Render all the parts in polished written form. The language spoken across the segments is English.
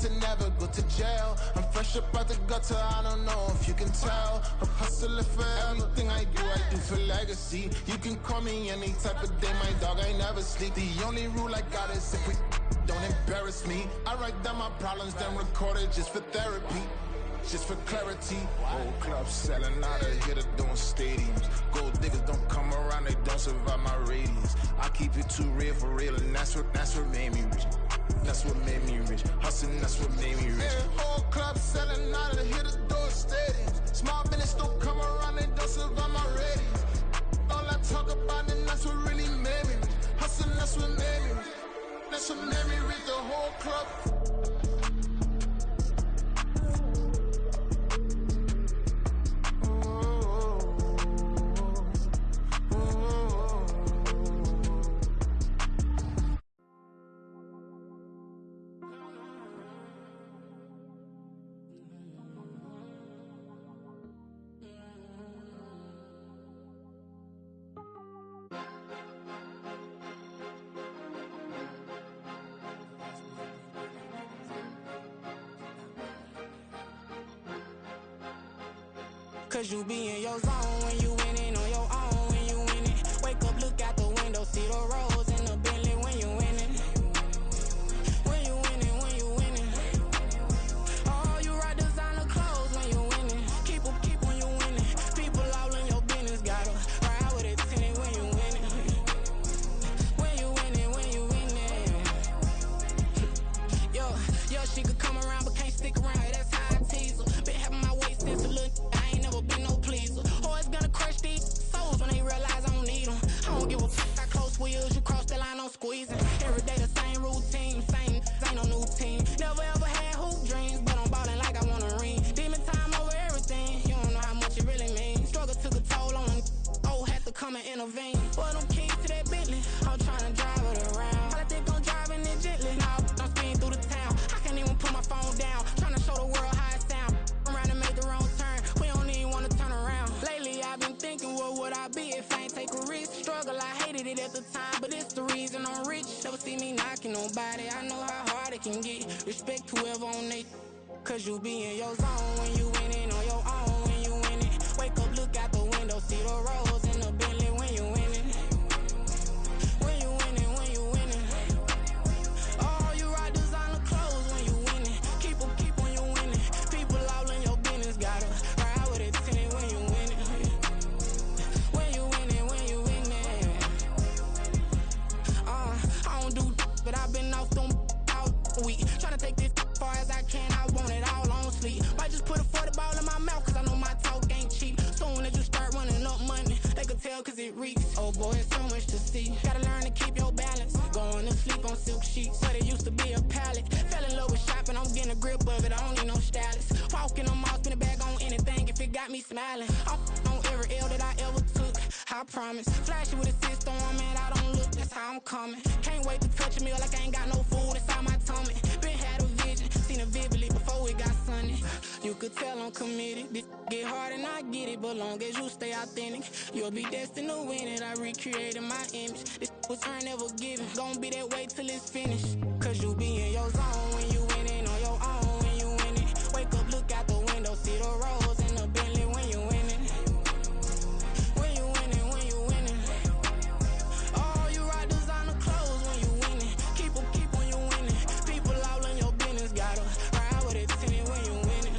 to never go to jail. I'm fresh up out the gutter, I don't know if you can tell. I'm hustling for everything I do for legacy. You can call me any type of day, my dog, I never sleep. The only rule I got is if we don't embarrass me. I write down my problems, then record it just for therapy, just for clarity. Whole club selling out of here to doing stadiums. Gold diggers don't come around, they don't survive my radius. I keep it too real for real, and that's what made me rich. That's what made me rich. Hustling, that's what made me rich. Yeah, whole club selling out of here to doing stadiums. Small business don't come around, they don't survive my radius. All I talk about, and that's what really made me rich. Hustling, that's what made me rich. That's what made me rich, the whole club. Cause you be in your zone when you winning on your own when you winning. Wake up, look out the window, see the roads in the Bentley when you winning. When you winning, when you winning. Oh, you rock designer clothes when you winning. Keep when you winning. People all in your business, gotta ride with it tinted when you winning. When you winning, when you winning. Yo, she could come around but can't stick around. That's how I tease her. Been having my waist since a little. Been no pleaser. Always gonna crush these souls when they realize I don't need them. I don't give a fuck how close wheels, you cross the line, I'm squeezing. Every day the same routine, same, ain't no new team. Never ever had hoop dreams, but I'm ballin' like I wanna ring. Demon time over everything, you don't know how much it really means. Struggle took a toll on them, oh, had to come and intervene. Boy, them keys to that Bentley, I'm tryna drive it around. All I think I'm driving it gently, now I'm speeding through the town. I can't even put my phone down, tryna show the world how it sound. I'm around to make the wrong turn, we don't even wanna turn around. Lately I've been thinking, what would I be if I ain't take a risk? Struggle, I hated it at the time, but it's the reason I'm rich. Never see me knocking nobody, I know how hard it can get. Respect whoever on they, cause you be in your zone when you winning on your own when you winning. Wake up, look out the window, see the roads in the Bentley when you winning. When you winning, when you winning. Oh, you rock designer clothes when you winning. Keep when you winning. People all in your business, gotta ride with it tinted when you winning. When you winning, when you winning. I don't do but I've been off them all week. Tryna take this far as I can, I want it all on sleep. Might just put a 40 ball in my mouth, cause I know my talk ain't cheap. Soon as you start running up money, they could tell cause it reeks. Oh boy, it's so much to see. Gotta learn to keep your balance. Going to sleep on silk sheets, but it used to be a pallet. Fell in love with shopping, I'm getting a grip of it, I don't need no stylist. Walking on mouth, spin a bag on anything if it got me smiling. I'm on every L that I ever took, I promise. Flashy with a system, man, I don't look, that's how I'm coming. Can't wait to touch a meal like I ain't got no food inside my tummy. Been had a vision, seen it vividly before it got sunny. You could tell I'm committed, this get hard and I get it, but long as you stay authentic, you'll be destined to win it. I recreated my image, this was earned, never given. Gonna be that way till it's finished, cause you be in your zone when you winning on your own when you winning. Wake up, look out the window, see the roads in the Bentley when you winning. When you winning, when you winning. Oh, you rock designer clothes when you winning. Keep when you winning. People all in your business, gotta ride with it tinted when you winning.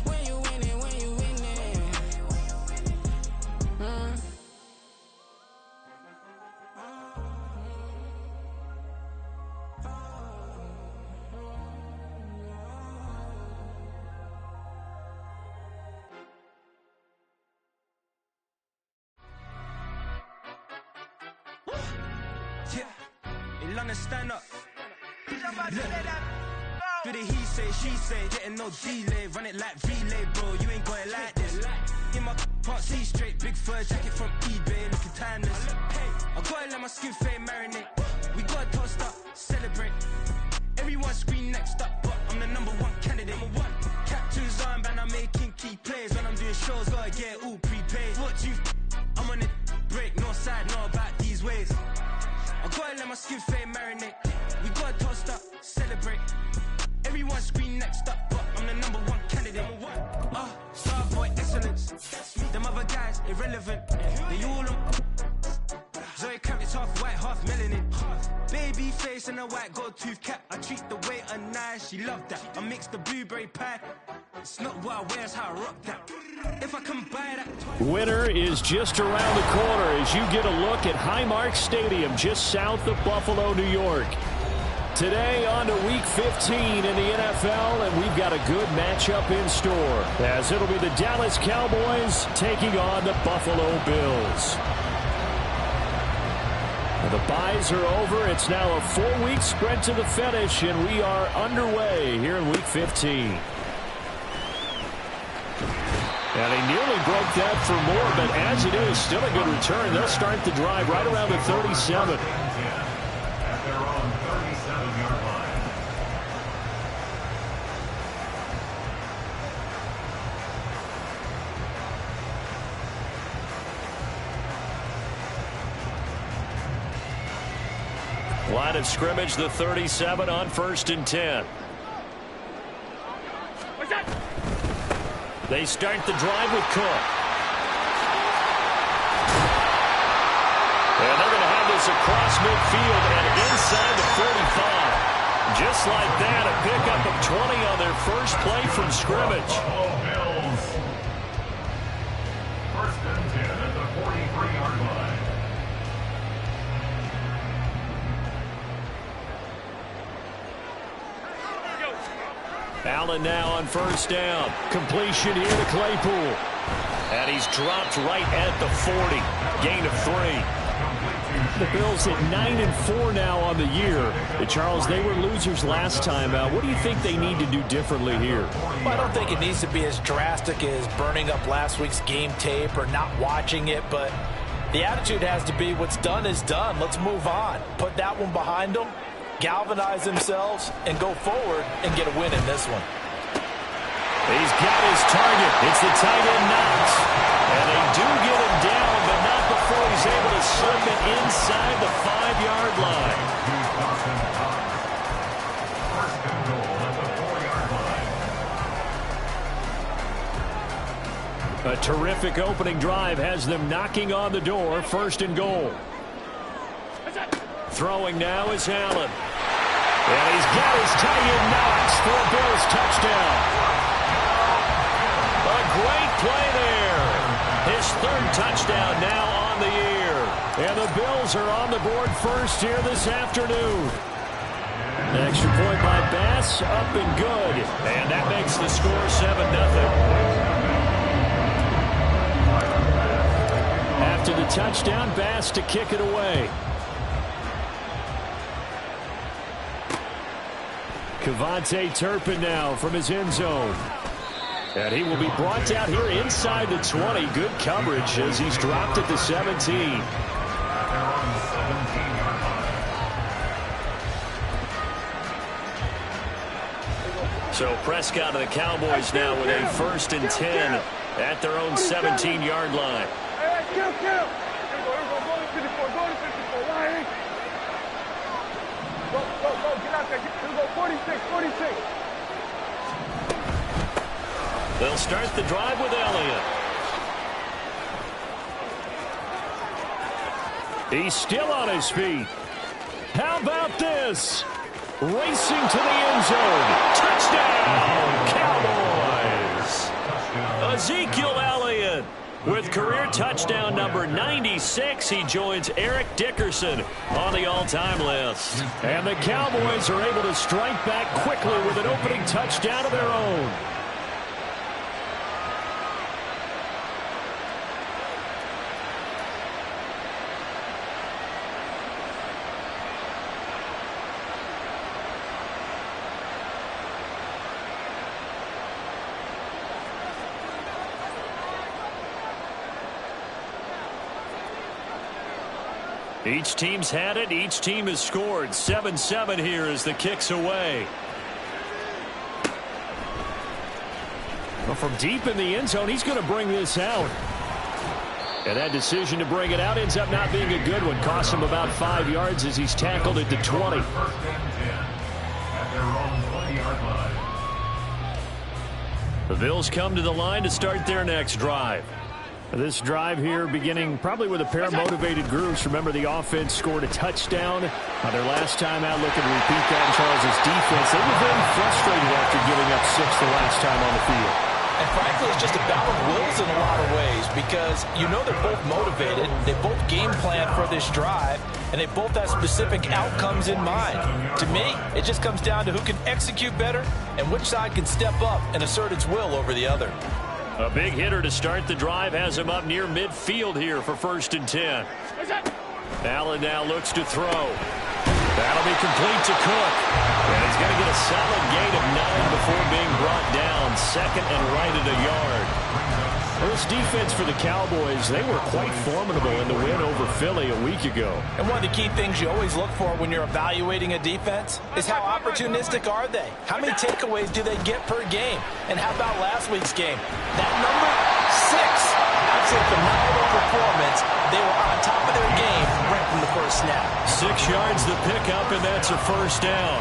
When you winning, when you winning. Yeah, in London, stand up. Look, for the he say, she say, getting no delay, run it like relay, bro. You ain't got it like this. In my can't see straight, big fur jacket from eBay, looking timeless. I gotta let my skin fade marinate. We gotta toast up, celebrate. Everyone scream next up, but I'm the #1 candidate. Captain's armband, I'm making key plays. When I'm doing shows, gotta get it all prepaid. What you? I'm on it break, no side, know about these ways. I gotta let my skin fade marinate. We gotta toast up, celebrate. celebrate. Everyone scream next up, but I'm the #1 candidate. Star boy excellence. Them other guys irrelevant. They all on. Zoe Camp is half white, half melanin. Baby face and a white gold tooth cap. I treat the waiter nice, she loved that. I mix the blueberry pie. It's not what I wear, it's how I rock that. If I can buy that. Winter is just around the corner as you get a look at Highmark Stadium just south of Buffalo, New York. Today on to Week 15 in the NFL, and we've got a good matchup in store as it'll be the Dallas Cowboys taking on the Buffalo Bills. The byes are over. It's now a 4-week sprint to the finish, and we are underway here in Week 15. And he nearly broke that for more, but as it is, still a good return. They'll start the drive right around the 37. Line of scrimmage, the 37 on 1st and 10. They start the drive with Cook. And they're going to have this across midfield and inside the 45. Just like that, a pickup of 20 on their first play from scrimmage. First and 10 at the 43-yard line. Allen now on 1st down. Completion here to Claypool. And he's dropped right at the 40. Gain of 3. The Bills at 9-4 now on the year. Charles, they were losers last time out. What do you think they need to do differently here? Well, I don't think it needs to be as drastic as burning up last week's game tape or not watching it, but the attitude has to be what's done is done. Let's move on. Put that one behind them, galvanize themselves, and go forward and get a win in this one. He's got his target. It's the tight end Knox. And they do get him down, but not before he's able to slip it inside the 5-yard line. First and goal at the 4-yard line. A terrific opening drive has them knocking on the door. 1st and goal. Throwing now is Allen. And he's got his tight end Knox for a Bills touchdown. A great play there. His 3rd touchdown now on the year. And the Bills are on the board first here this afternoon. Extra point by Bass, up and good. And that makes the score 7-0. After the touchdown, Bass to kick it away. Kevontae Turpin now from his end zone. And he will be brought down here inside the 20. Good coverage as he's dropped at the 17. So Prescott and the Cowboys now with a 1st and 10 at their own 17-yard line. They'll start the drive with Elliott. He's still on his feet. How about this? Racing to the end zone. Touchdown, Cowboys. Ezekiel Elliott with career touchdown number 96. He joins Eric Dickerson on the all-time list. And the Cowboys are able to strike back quickly with an opening touchdown of their own. Each team's had it. Each team has scored. 7-7 here as the kick's away. Well, from deep in the end zone, he's going to bring this out. And that decision to bring it out ends up not being a good one. Costs him about 5 yards as he's tackled at the 20. The Bills come to the line to start their next drive. This drive here beginning probably with a pair of motivated groups. Remember, the offense scored a touchdown on their last time out. Looking to repeat that in Charles' defense. They were very frustrated after giving up 6 the last time on the field. And frankly, it's just a battle of wills in a lot of ways because you know they're both motivated. They both game plan for this drive, and they both have specific outcomes in mind. To me, it just comes down to who can execute better and which side can step up and assert its will over the other. A big hitter to start the drive has him up near midfield here for 1st and 10. Allen now looks to throw. That'll be complete to Cook. And he's going to get a solid gain of 9 before being brought down. 2nd and right at a yard. First defense for the Cowboys, they were quite formidable in the win over Philly a week ago. And one of the key things you always look for when you're evaluating a defense is how opportunistic are they? How many takeaways do they get per game? And how about last week's game? That number 6. Absolutely phenomenal performance. They were on top of their game right from the first snap. 6 yards the pickup, and that's a 1st down.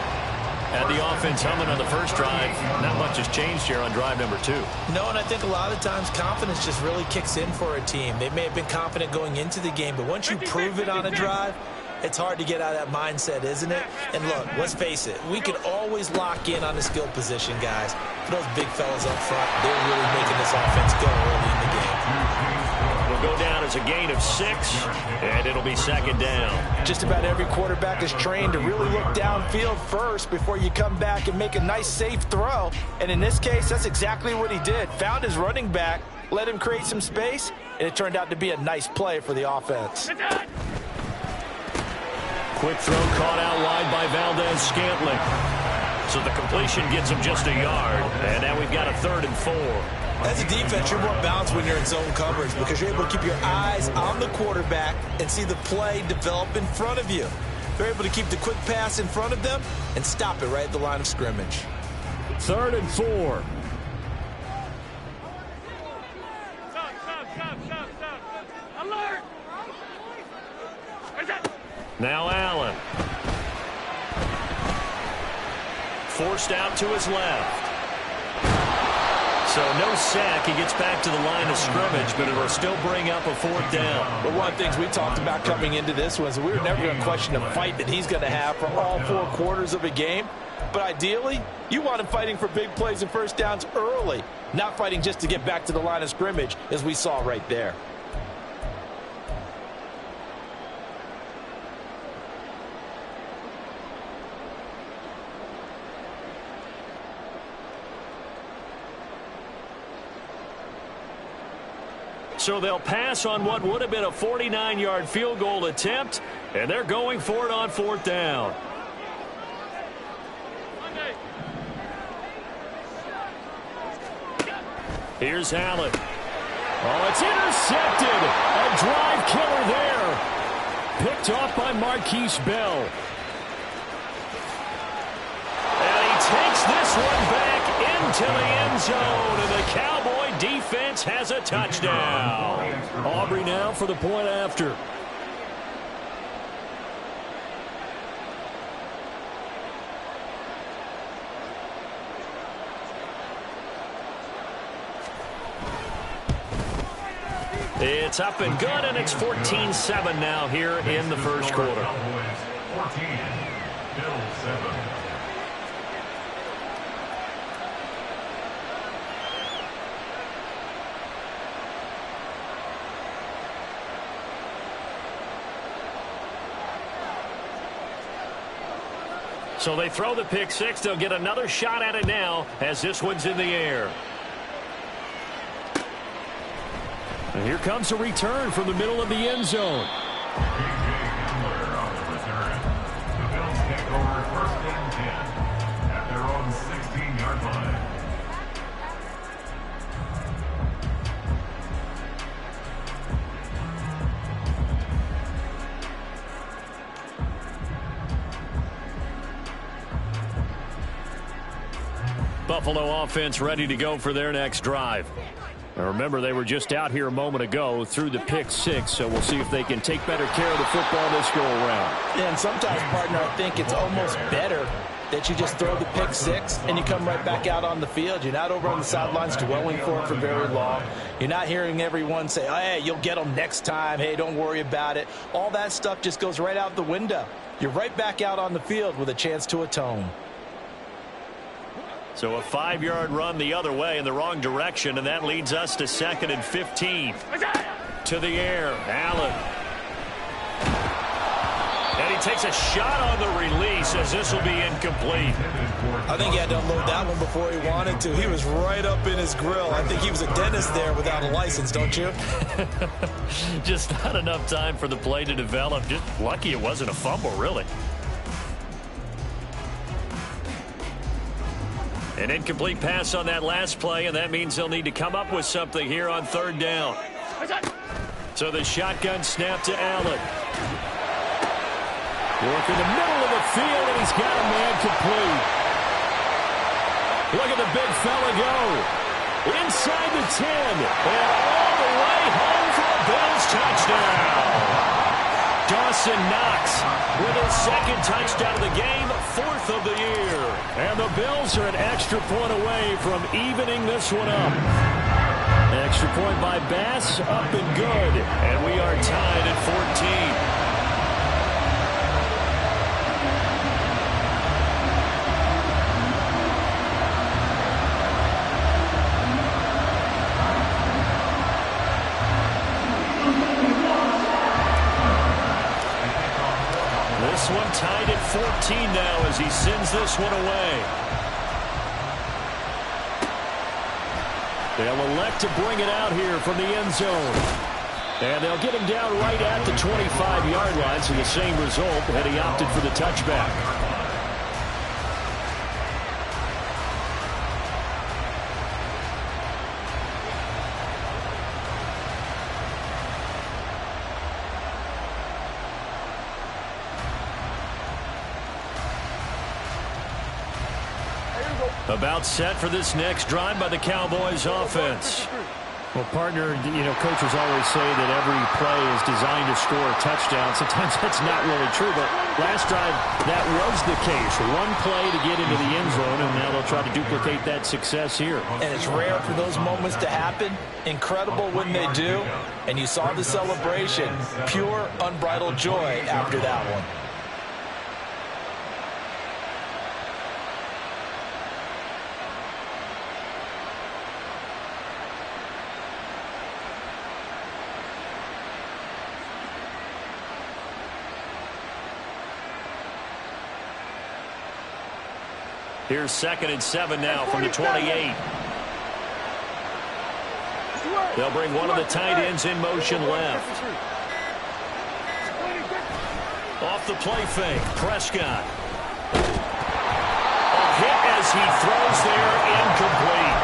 Had the offense humming on the first drive. Not much has changed here on drive number 2. No, and I think a lot of times confidence just really kicks in for a team. They may have been confident going into the game, but once you prove it on a drive, it's hard to get out of that mindset, isn't it? And look, let's face it, we could always lock in on the skill position, guys. For those big fellas up front, they're really making this offense go early in the game. Will go down as a gain of 6, and it'll be 2nd down. Just about every quarterback is trained to really look downfield first before you come back and make a nice, safe throw. And in this case, that's exactly what he did. Found his running back, let him create some space, and it turned out to be a nice play for the offense. Quick throw caught out wide by Valdez-Scantling. So the completion gets him just a yard, and now we've got a 3rd and 4. As a defense, you're more balanced when you're in zone coverage because you're able to keep your eyes on the quarterback and see the play develop in front of you. They're able to keep the quick pass in front of them and stop it right at the line of scrimmage. 3rd and 4. Alert! Now Allen. Forced out to his left. So no sack. He gets back to the line of scrimmage, but it'll still bring up a 4th down. But one of the things we talked about coming into this was we were never going to question the fight that he's going to have for all 4 quarters of a game. But ideally, you want him fighting for big plays and 1st downs early, not fighting just to get back to the line of scrimmage, as we saw right there. So they'll pass on what would have been a 49-yard field goal attempt, and they're going for it on 4th down. Here's Allen. Oh, it's intercepted. A drive killer there. Picked off by Marquise Bell. And he takes this one back into the end zone, and the Cowboy defense has a touchdown. Aubrey now for the point after. It's up and good, and it's 14-7 now here in the first quarter. 14, Bills 7. So they throw the pick 6. They'll get another shot at it now as this one's in the air. And here comes a return from the middle of the end zone. On the return. The Bills take over 1st and 10 at their own 16-yard line. Buffalo offense ready to go for their next drive. Now remember, they were just out here a moment ago through the pick 6, so we'll see if they can take better care of the football this go around. And sometimes, partner, I think it's almost better that you just throw the pick six and you come right back out on the field. You're not over on the sidelines dwelling for it for very long. You're not hearing everyone say, oh, hey, you'll get them next time. Hey, don't worry about it. All that stuff just goes right out the window. You're right back out on the field with a chance to atone. So a 5-yard run the other way in the wrong direction, and that leads us to 2nd and 15. To the air, Allen. And he takes a shot on the release as this will be incomplete. I think he had to unload that one before he wanted to. He was right up in his grill. I think he was a dentist there without a license, don't you? Just not enough time for the play to develop. Just lucky it wasn't a fumble, really. An incomplete pass on that last play, and that means they'll need to come up with something here on 3rd down. So the shotgun snap to Allen. Work in the middle of the field, and he's got a man complete. Look at the big fella go. Inside the 10, and all the way home for a Bills touchdown. Dawson Knox with his 2nd touchdown of the game, 4th of the year. And the Bills are an extra point away from evening this one up. Extra point by Bass, up and good. And we are tied at 14. This one tied at 14 now as he sends this one away. They'll elect to bring it out here from the end zone. And they'll get him down right at the 25-yard line, so the same result, and he opted for the touchback. About set for this next drive by the Cowboys offense. Well, partner, coaches always say that every play is designed to score a touchdown. Sometimes that's not really true, but last drive, that was the case. One play to get into the end zone, and now they'll try to duplicate that success here. And it's rare for those moments to happen. Incredible when they do. And you saw the celebration. Pure, unbridled joy after that one. Here's 2nd and 7 now from the 28. They'll bring one of the tight ends in motion left. Off the play fake, Prescott. A hit as he throws there, incomplete.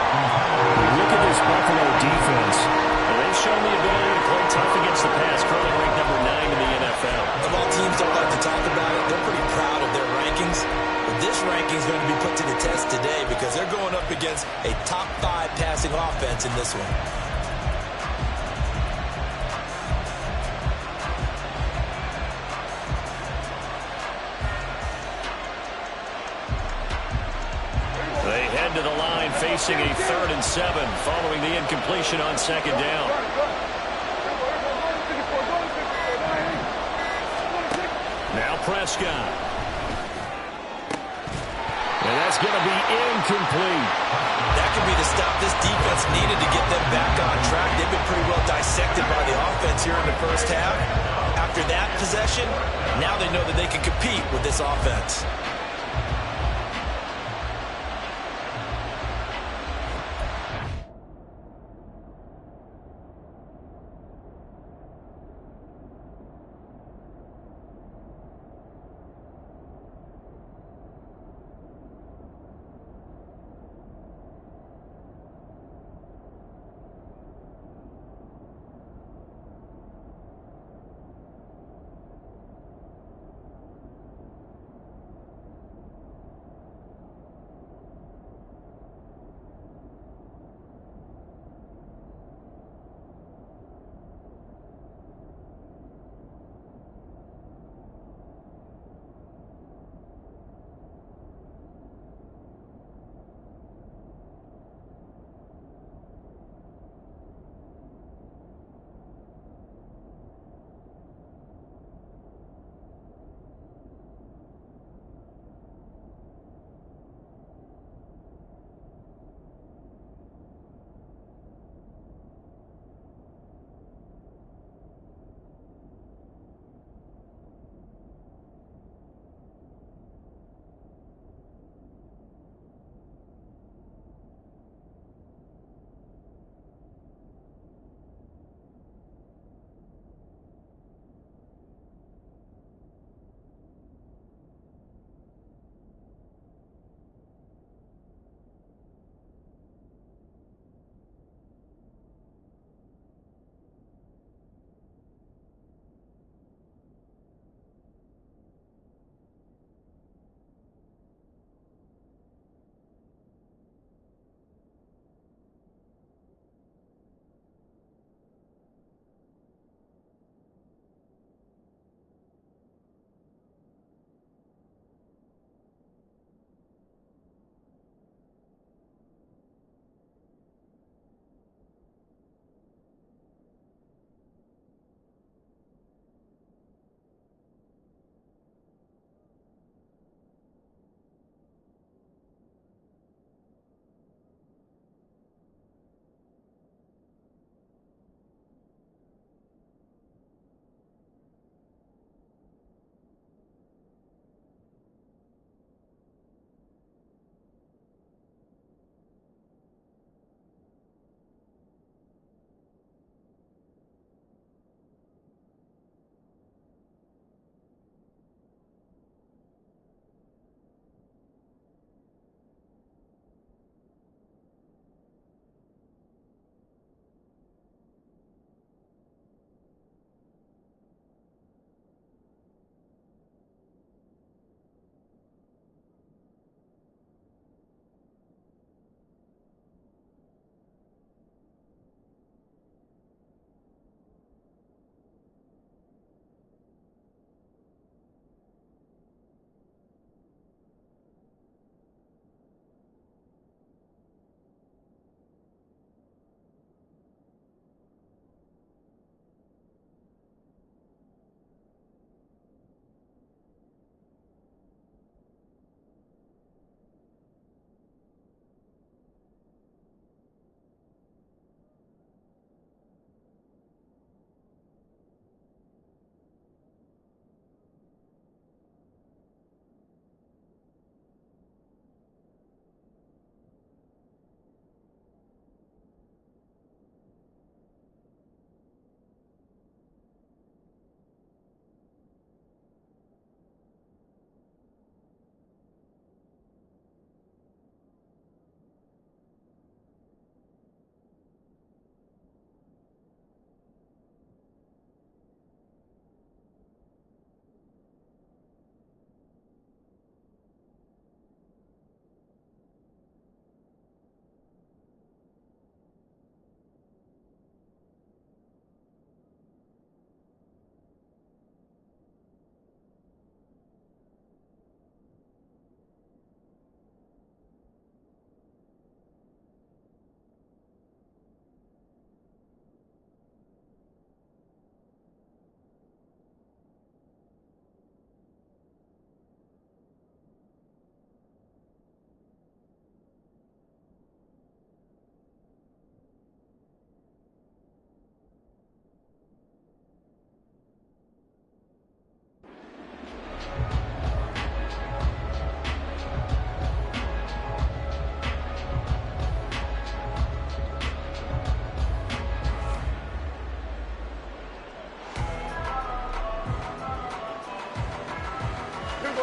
Look at this Buffalo defense. They've shown the ability to play tough against the pass, currently ranked number 9 in the NFL. Of all teams don't like to talk about it, they're pretty proud of their rankings. But this ranking is going to be put to the test today because they're going up against a top 5 passing offense in this one. They head to the line facing a 3rd and 7 following the incompletion on 2nd down. Now Prescott. And that's going to be incomplete. That could be the stop this defense needed to get them back on track. They've been pretty well dissected by the offense here in the first half. After that possession, now they know that they can compete with this offense.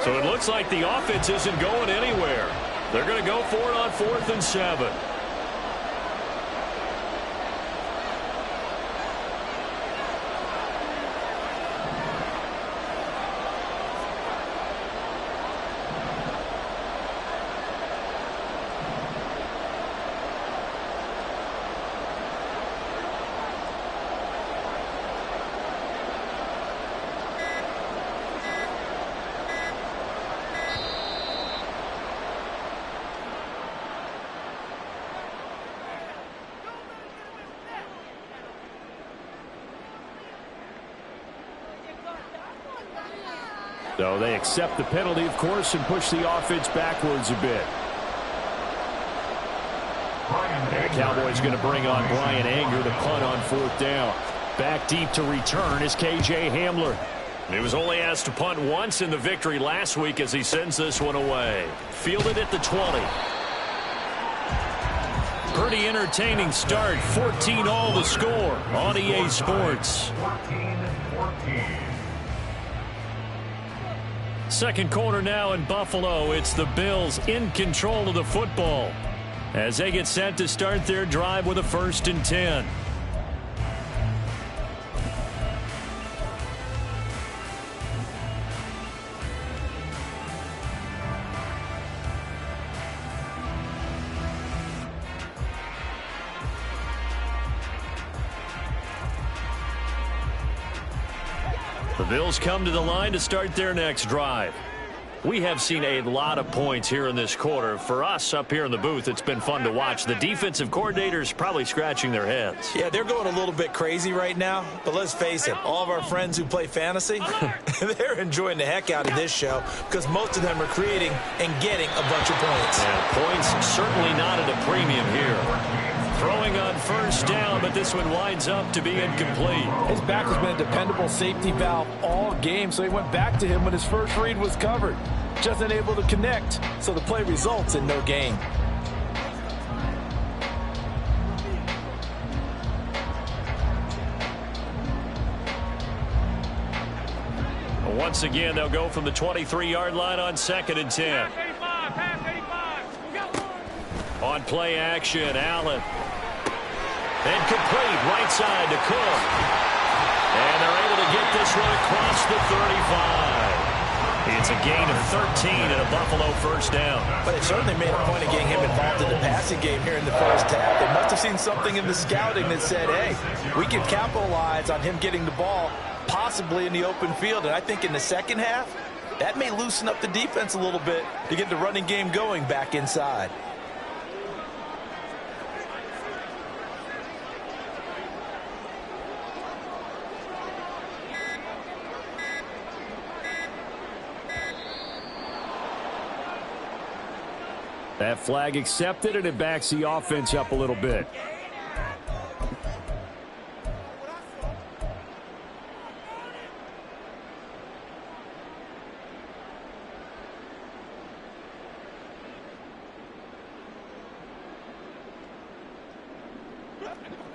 So it looks like the offense isn't going anywhere. They're going to go for it on 4th and 7. So they accept the penalty, of course, and push the offense backwards a bit. And the Cowboys going to bring on Brian Anger to punt on 4th down. Back deep to return is K.J. Hamler. He was only asked to punt once in the victory last week as he sends this one away. Fielded at the 20. Pretty entertaining start. 14-all the score on EA Sports. 14-14. Second quarter now in Buffalo. It's the Bills in control of the football as they get set to start their drive with a 1st and 10. The Bills come to the line to start their next drive. We have seen a lot of points here in this quarter. For us up here in the booth, it's been fun to watch. The defensive coordinators probably scratching their heads. Yeah, they're going a little bit crazy right now. But let's face it, all of our friends who play fantasy, they're enjoying the heck out of this show because most of them are creating and getting a bunch of points. And points certainly not at a premium here. Throwing on 1st down, but this one winds up to be incomplete. His back has been a dependable safety valve all game, so he went back to him when his first read was covered. Just unable to connect, so the play results in no gain. Once again, they'll go from the 23-yard line on 2nd and 10. On play action, Allen. And complete, right side to Cook. And they're able to get this one across the 35. It's a gain of 13 and a Buffalo 1st down. But it certainly made a point of getting him involved in the passing game here in the first half. They must have seen something in the scouting that said, hey, we can capitalize on him getting the ball possibly in the open field. And I think in the second half, that may loosen up the defense a little bit to get the running game going back inside. That flag accepted, and it backs the offense up a little bit.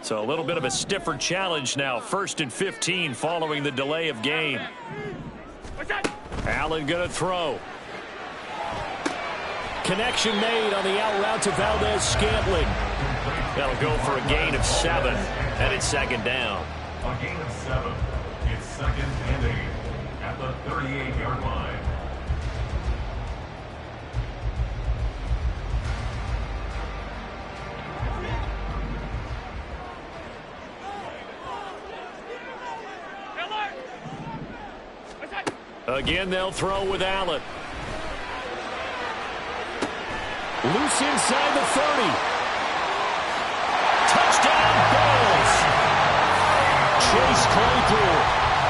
So a little bit of a stiffer challenge now. 1st and 15 following the delay of game. Allen going to throw. Connection made on the out route to Valdez-Scantling. That'll go for a gain of 7, and it's 2nd down. A gain of 7. It's 2nd and 8 at the 38-yard line. Again, they'll throw with Allen. Loose inside the 30. Touchdown, Bills. Chase Claypool,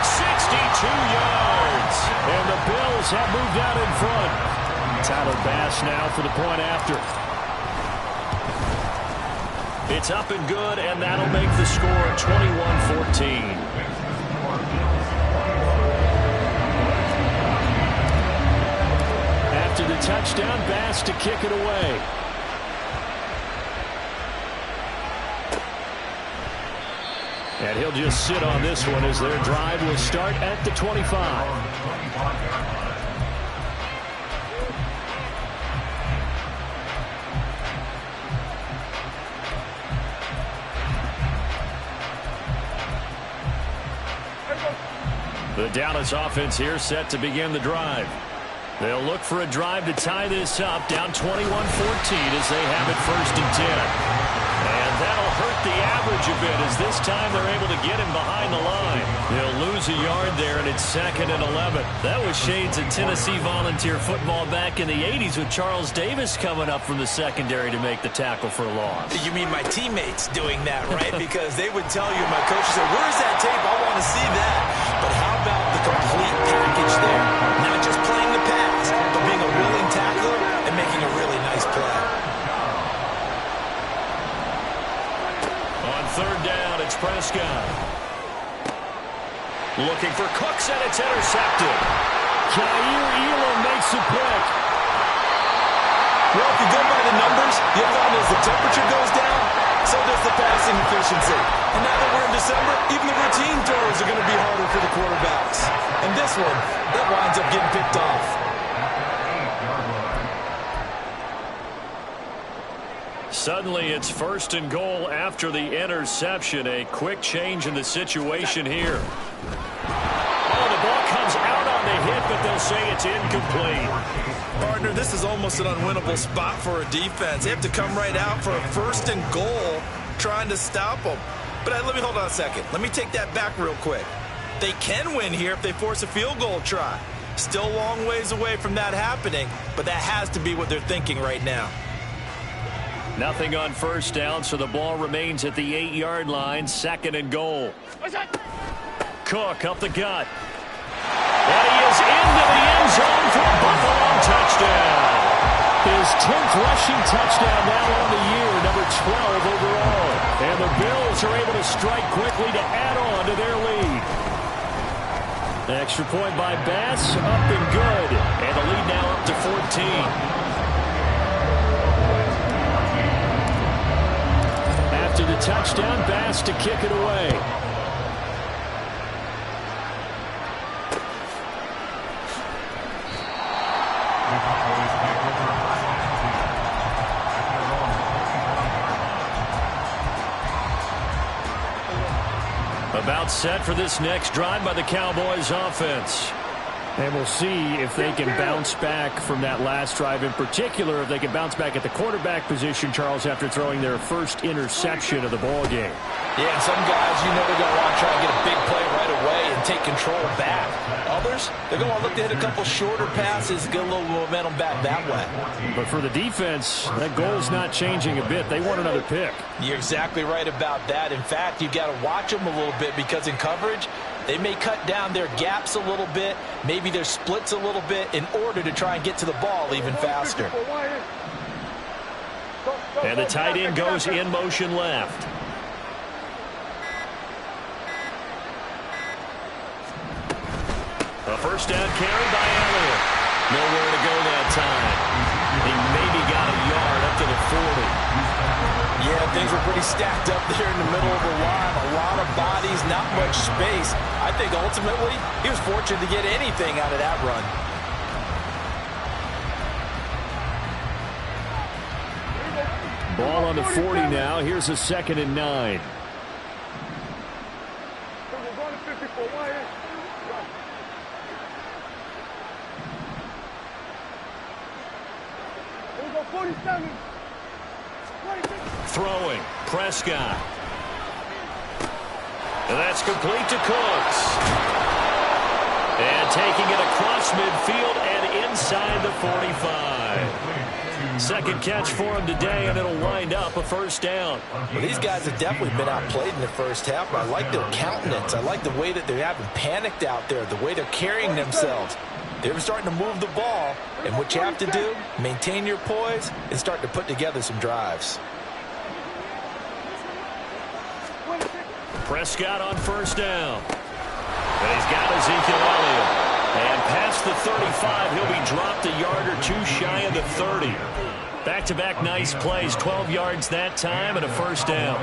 62 yards. And the Bills have moved out in front. Tyler Bass now for the point after. It's up and good, and that'll make the score 21-14. After the touchdown, Bass to kick it away. And he'll just sit on this one as their drive will start at the 25. The Dallas offense here set to begin the drive. They'll look for a drive to tie this up, down 21-14 as they have it 1st and 10. And that'll hurt the average a bit as this time they're able to get him behind the line. They'll lose a yard there, and it's 2nd and 11. That was shades of Tennessee volunteer football back in the 80s with Charles Davis coming up from the secondary to make the tackle for a loss. You mean my teammates doing that, right? Because they would tell you, my coach said, where's that tape? I want to see that. But how about the complete package there? Not just playing the pass, but being a willing tackler and making a really nice play. On 3rd down, it's Prescott. Looking for Cooks, and it's intercepted. Jair Elam makes a pick. Well, if you go by the numbers, you'll find as the temperature goes down, so does the passing efficiency. And now that we're in December, even the routine throws are going to be harder for the quarterbacks. And this one, that winds up getting picked off. Suddenly, it's 1st and goal after the interception. A quick change in the situation here. Oh, the ball comes out on the hit, but they'll say it's incomplete. Partner, this is almost an unwinnable spot for a defense. They have to come right out for a 1st and goal trying to stop them. But let me hold on a second. Let me take that back real quick. They can win here if they force a field goal try. Still a long ways away from that happening, but that has to be what they're thinking right now. Nothing on 1st down, so the ball remains at the 8-yard line. 2nd and goal. Cook up the gut. And he is into the end zone for a Buffalo touchdown. His 10th rushing touchdown now on the year, number 12 overall. And the Bills are able to strike quickly to add on to their lead. Extra point by Bass, up and good. And the lead now up to 14. After the touchdown, Bass to kick it away. About set for this next drive by the Cowboys offense. And we'll see if they can bounce back from that last drive, in particular, if they can bounce back at the quarterback position, Charles, after throwing their first interception of the ball game. Yeah, and some guys, you know, they're going to want to try and get a big play right away and take control back. Others, they're going to look to hit a couple shorter passes, get a little momentum back that way. But for the defense, that goal's not changing a bit. They want another pick. You're exactly right about that. In fact, you've got to watch them a little bit because in coverage, they may cut down their gaps a little bit, maybe their splits a little bit in order to try and get to the ball even faster. And the tight end goes in motion left. A 1st down carry by Elliott. Nowhere to go that time. He maybe got a yard up to the 40. Yeah, things were pretty stacked up there in the middle of the line. A lot of bodies, not much space. I think ultimately he was fortunate to get anything out of that run. Ball on the 40 now. Here's a 2nd and 9. Throwing, Prescott. And that's complete to Cooks. And taking it across midfield and inside the 45. Second catch for him today, and it'll wind up a 1st down. Well, these guys have definitely been outplayed in the first half, but I like their countenance. I like the way that they haven't panicked out there, the way they're carrying themselves. They're starting to move the ball, and what you have to do, maintain your poise and start to put together some drives. Prescott on 1st down. And he's got Ezekiel Elliott. And past the 35, he'll be dropped a yard or two shy of the 30. Back-to-back nice plays, 12 yards that time and a 1st down.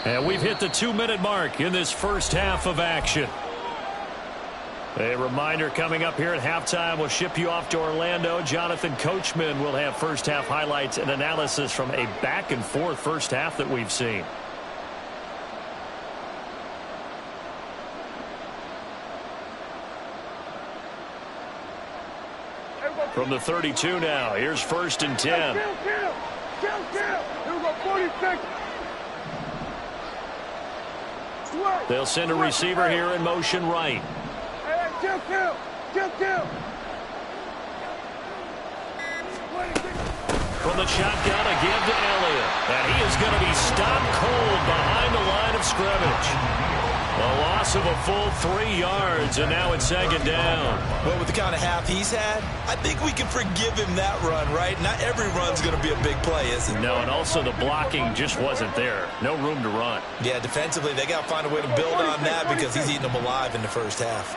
And we've hit the 2-minute mark in this first half of action. A reminder coming up here at halftime. We'll ship you off to Orlando. Jonathan Coachman will have first half highlights and analysis from a back and forth first half that we've seen. From the 32 now, here's 1st and 10. Here we go, 46. They'll send a receiver here in motion right. Kill. From the shotgun, a give to Elliott. And he is going to be stopped cold behind the line of scrimmage. A loss of a full 3 yards, and now it's 2nd down. Well, with the kind of half he's had, I think we can forgive him that run, right? Not every run's going to be a big play, is it? No, and also the blocking just wasn't there. No room to run. Yeah, defensively, they got to find a way to build on that because he's eating them alive in the first half.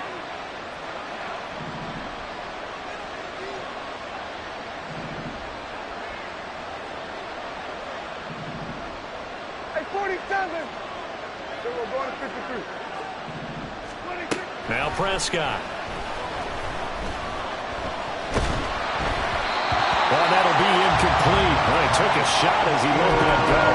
Hey, 47. So we're going to 53. Now Prescott. Well, that'll be incomplete. Well, he took a shot as he let that go.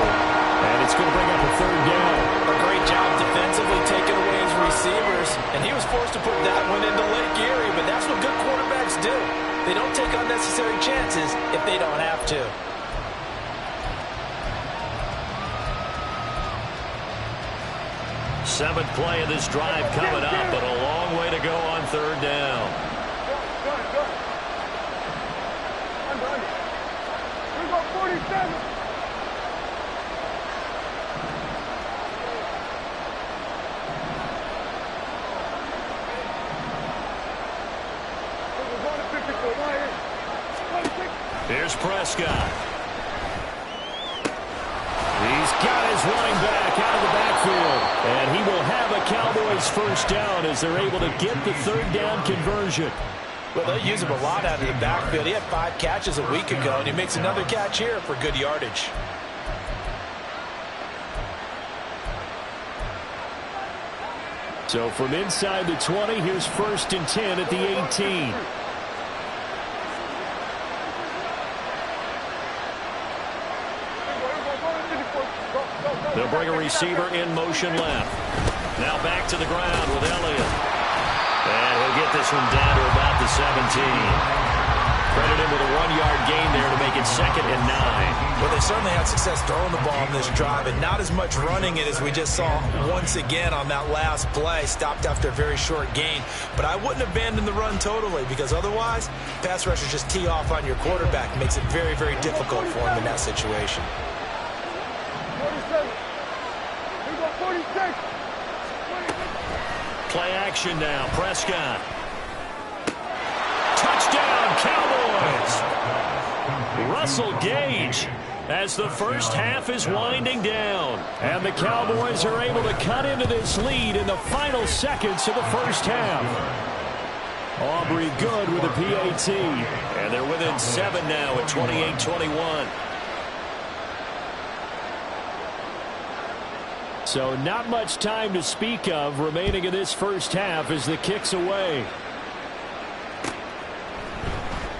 And it's going to bring up a 3rd down. A great job defensively taking away his receivers. And he was forced to put that one into Lake Erie. But that's what good quarterbacks do. They don't take unnecessary chances if they don't have to. Seventh play of this drive coming up, but a long way to go on 3rd down. We go 47. We're going to 54. Right here. Here's Prescott. He's got his running back out of the backfield. And he will have a Cowboys 1st down as they're able to get the 3rd down conversion. Well, they'll use him a lot out of the backfield. He had 5 catches a week ago, and he makes another catch here for good yardage. So from inside the 20, here's 1st and 10 at the 18. They'll bring a receiver in motion left. Now back to the ground with Elliott. And he'll get this one down to about the 17. Credit him with a 1-yard gain there to make it 2nd and 9. Well, they certainly had success throwing the ball on this drive, and not as much running it as we just saw once again on that last play. Stopped after a very short gain. But I wouldn't abandon the run totally, because otherwise, pass rushers just tee off on your quarterback. Makes it very, very difficult for him in that situation. 47. We go 46. Play action now. Prescott. Touchdown, Cowboys! Russell Gage as the first half is winding down. And the Cowboys are able to cut into this lead in the final seconds of the first half. Aubrey good with a PAT. And they're within 7 now at 28-21. So not much time to speak of remaining in this first half as the kick's away.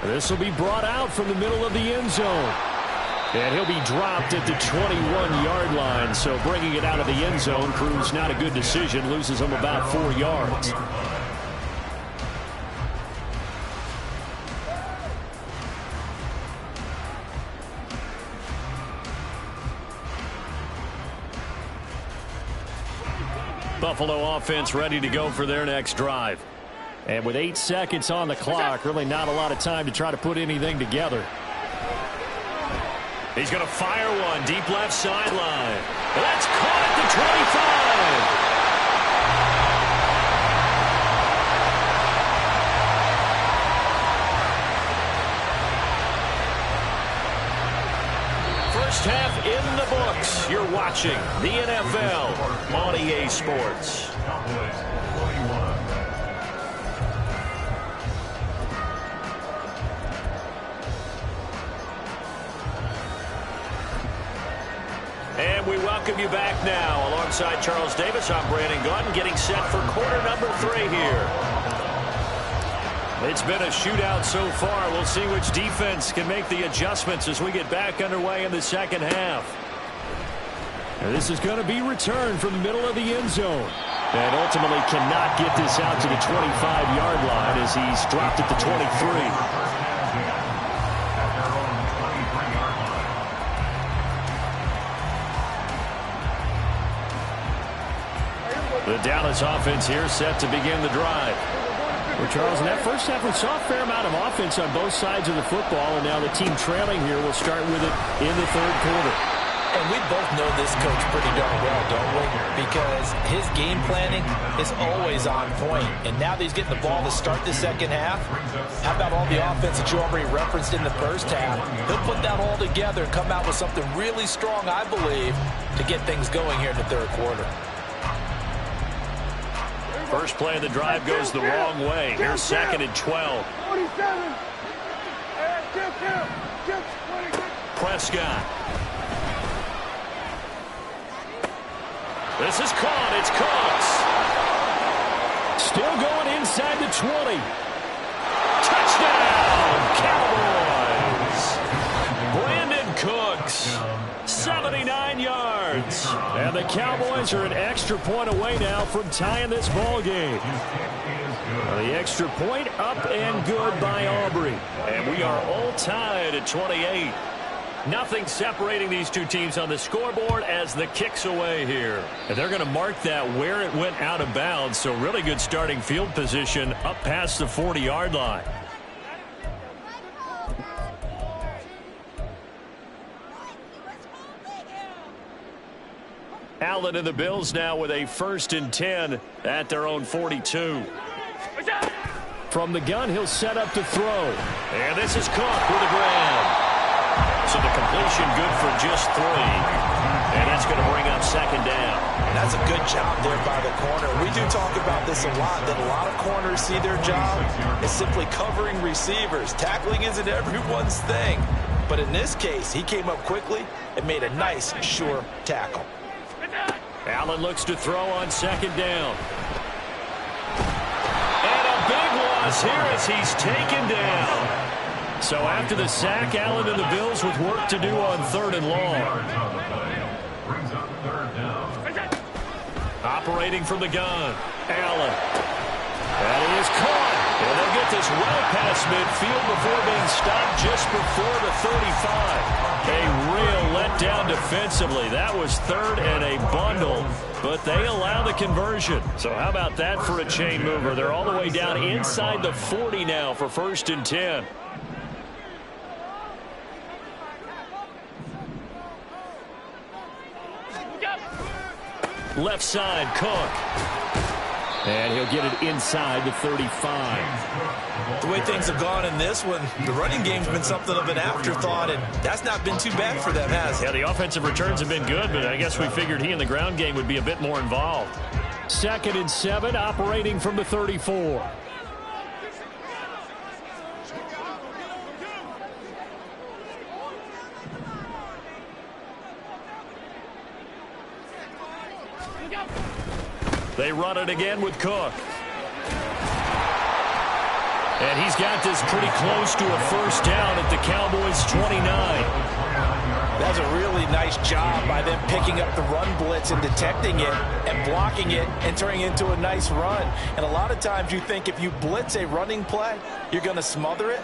This will be brought out from the middle of the end zone. And he'll be dropped at the 21-yard line. So bringing it out of the end zone proves not a good decision. Loses him about 4 yards. Buffalo offense ready to go for their next drive. And with 8 seconds on the clock, really not a lot of time to try to put anything together. He's going to fire one deep left sideline. That's caught at the 25. First half in the books. You're watching the NFL on EA Sports. And we welcome you back now. Alongside Charles Davis, I'm Brandon Gautin, getting set for quarter number 3 here. It's been a shootout so far. We'll see which defense can make the adjustments as we get back underway in the second half. And this is going to be returned from the middle of the end zone. And ultimately cannot get this out to the 25-yard line as he's dropped at the 23. The Dallas offense here set to begin the drive. Well, Charles, in that first half, we saw a fair amount of offense on both sides of the football, and now the team trailing here will start with it in the third quarter. And we both know this coach pretty darn well, don't we? Because his game planning is always on point. And now that he's getting the ball to start the second half, how about all the offense that you already referenced in the first half? He'll put that all together and come out with something really strong, I believe, to get things going here in the third quarter. First play of the drive goes the wrong way. Here's 2nd and 12. 47. Prescott. This is caught. It's Cooks. Still going inside the 20. Touchdown, Cowboys. Brandon Cooks. 79 yards. And the Cowboys are an extra point away now from tying this ball game. The extra point up and good by Aubrey. And we are all tied at 28. Nothing separating these two teams on the scoreboard as the kick's away here. And they're going to mark that where it went out of bounds. So really good starting field position up past the 40-yard line. Allen and the Bills now with a 1st and 10 at their own 42. From the gun, he'll set up to throw. And this is Cook with a grab. So the completion good for just 3. And that's going to bring up 2nd down. And that's a good job there by the corner. We do talk about this a lot, that a lot of corners see their job as simply covering receivers. Tackling isn't everyone's thing. But in this case, he came up quickly and made a nice, sure tackle. Allen looks to throw on 2nd down. And a big loss here as he's taken down. So after the sack, Allen and the Bills with work to do on 3rd and long. Operating from the gun, Allen. And he is caught. And they'll get this well past midfield before being stopped just before the 35. A real letdown defensively. That was 3rd and a bundle, but they allow the conversion. So how about that for a chain mover? They're all the way down inside the 40 now for 1st and 10. Left side, Cook. And he'll get it inside the 35. The way things have gone in this one, the running game's been something of an afterthought, and that's not been too bad for them, has it? Yeah, the offensive returns have been good, but I guess we figured he in the ground game would be a bit more involved. 2nd and 7, operating from the 34. They run it again with Cook. And he's got this pretty close to a 1st down at the Cowboys' 29. That's a really nice job by them picking up the run blitz and detecting it and blocking it and turning it into a nice run. And a lot of times you think if you blitz a running play, you're going to smother it.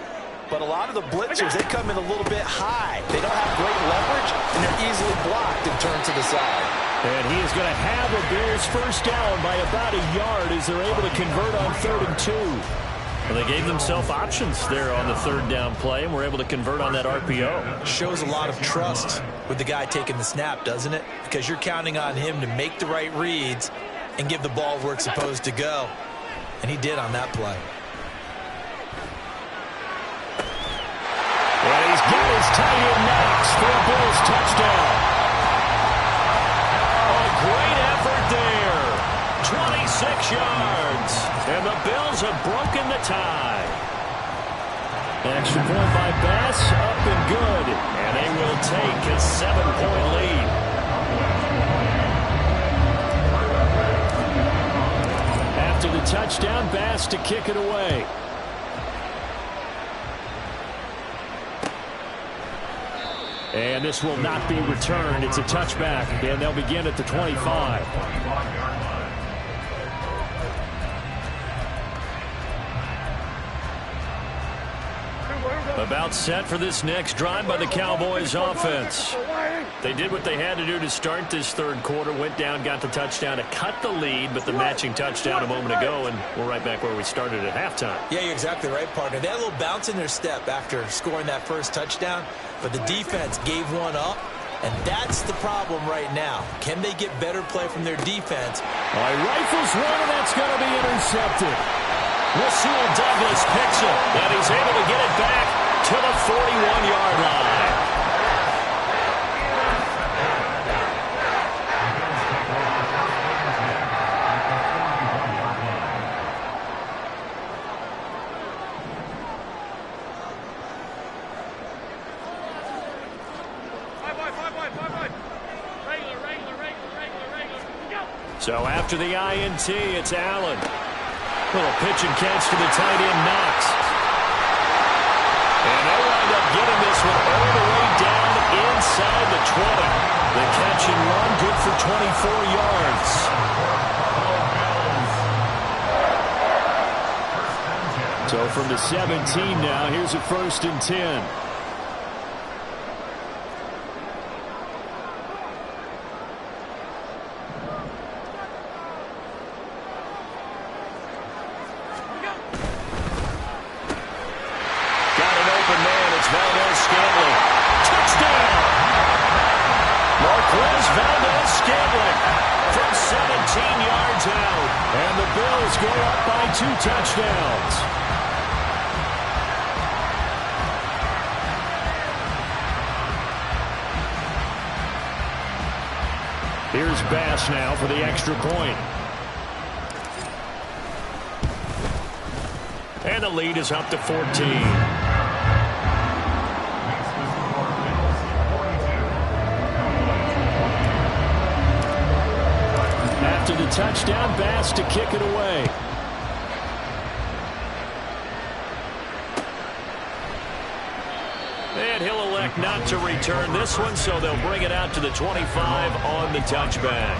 But a lot of the blitzers, they come in a little bit high. They don't have great leverage, and they're easily blocked and turned to the side. And he is going to have a Bears 1st down by about a yard as they're able to convert on 3rd and 2. Well, they gave themselves options there on the 3rd down play, and were able to convert on that RPO. Shows a lot of trust with the guy taking the snap, doesn't it? Because you're counting on him to make the right reads and give the ball where it's supposed to go. And he did on that play. And he's got his tight end Knox for a Bills touchdown. A great effort there. 26 yards. And the Bills have broken the tie. Extra point by Bass, up and good. And they will take a 7-point lead. After the touchdown, Bass to kick it away. And this will not be returned. It's a touchback, and they'll begin at the 25. About set for this next drive by the Cowboys offense. They did what they had to do to start this third quarter, went down, got the touchdown to cut the lead, but the matching touchdown a moment ago, and we're right back where we started at halftime. Yeah, you're exactly right, partner. They had a little bounce in their step after scoring that first touchdown, but the defense gave one up, and that's the problem right now. Can they get better play from their defense? Rifles one, and that's going to be intercepted. Rasul Douglas picks it, and he's able to get it back to the 41-yard line. So after the INT, it's Allen. Little pitch and catch to the tight end, Knox. And they wind up getting this one all the way down inside the 20. The catch and run, good for 24 yards. So from the 17 now, here's a 1st and 10. And the Bills go up by 2 touchdowns. Here's Bass now for the extra point. And the lead is up to 14. After the touchdown, Bass to kick it away. And he'll elect not to return this one, so they'll bring it out to the 25 on the touchback.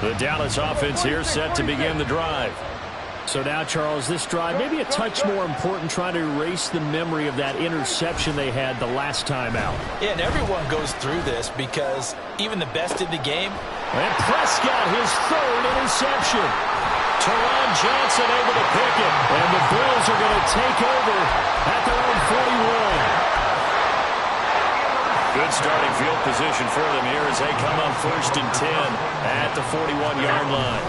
The Dallas offense here set to begin the drive. So now, Charles, this drive maybe a touch more important, trying to erase the memory of that interception they had the last time out. Yeah, and everyone goes through this because even the best in the game. And Prescott, his 3rd interception. Teron Johnson able to pick it. And the Bills are going to take over at their own 41. Good starting field position for them here as they come up 1st and 10 at the 41-yard line.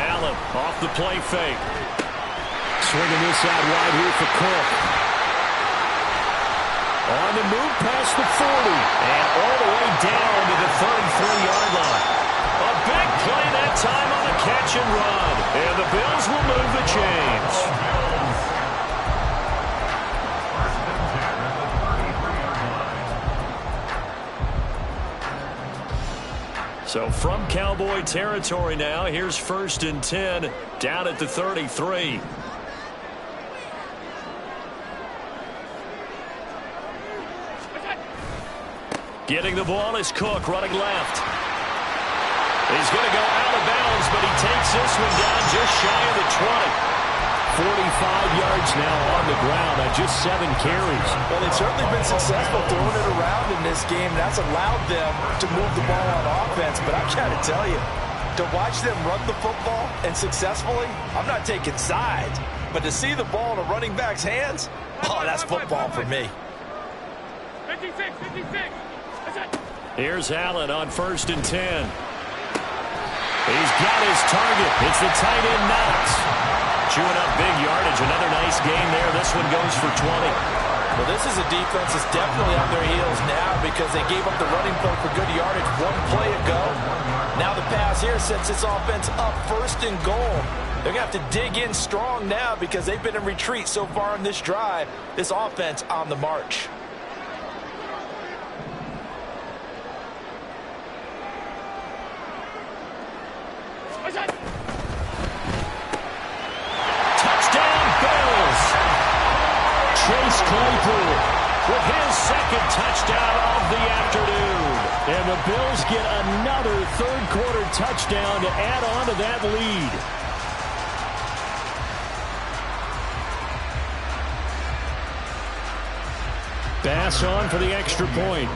Allen off the play fake. Swinging this out wide here for Cook. On the move past the 40. And all the way down to the 33-yard line. A big play that time on a catch and run. And the Bills will move the chains. So from Cowboy territory now, here's 1st and 10 down at the 33. Getting the ball is Cook running left. He's going to go out of bounds, but he takes this one down just shy of the 20. 45 yards now on the ground on just 7 carries. Well, they've certainly been successful throwing it around in this game. That's allowed them to move the ball on offense. But I've got to tell you, to watch them run the football and successfully, I'm not taking sides. But to see the ball in a running back's hands, oh, that's football for me. 56, 56. That's it. Here's Allen on 1st and 10. He's got his target. It's the tight end Knox. Chewing up big yardage. Another nice game there. This one goes for 20. Well, this is a defense that's definitely on their heels now because they gave up the running play for good yardage 1 play ago. Now the pass here sets this offense up 1st and goal. They're going to have to dig in strong now because they've been in retreat so far in this drive. This offense on the march. Touchdown! with his second touchdown of the afternoon. And the Bills get another third-quarter touchdown to add on to that lead. Bass on for the extra point.